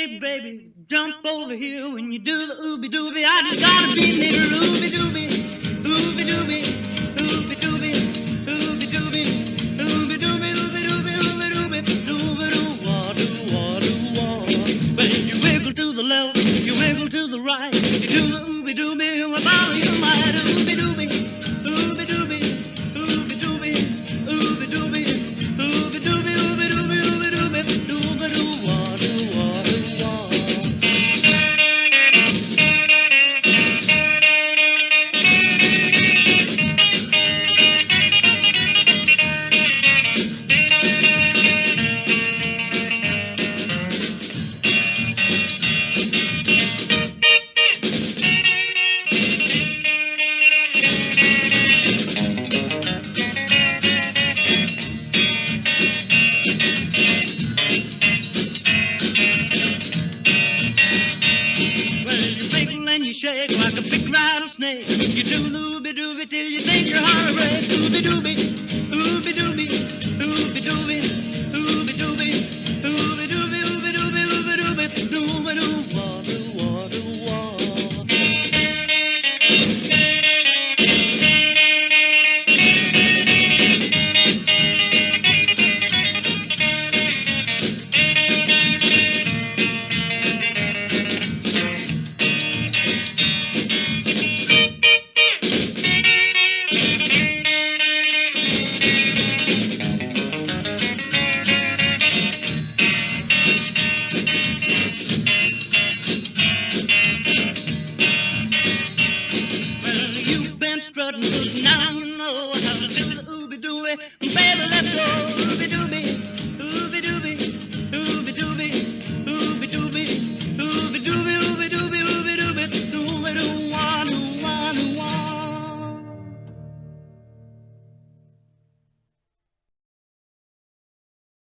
Hey, baby, jump over here when you do the ooby dooby. I just gotta be near ooby dooby, ooby dooby, ooby dooby, ooby dooby, ooby dooby, ooby dooby, ooby dooby, dooby doo wah doo wah doo wah. When you wiggle to the left, you wiggle to the right, you do the ooby dooby with all your might. Ooby dooby, ooby dooby, ooby dooby, ooby dooby, ooby dooby, ooby dooby, ooby dooby, dooby doo wah doo wah doo wah. Well, you wiggle and you shake like a big rattlesnake. You do the ooby dooby till you think your heart will break. Ooby dooby,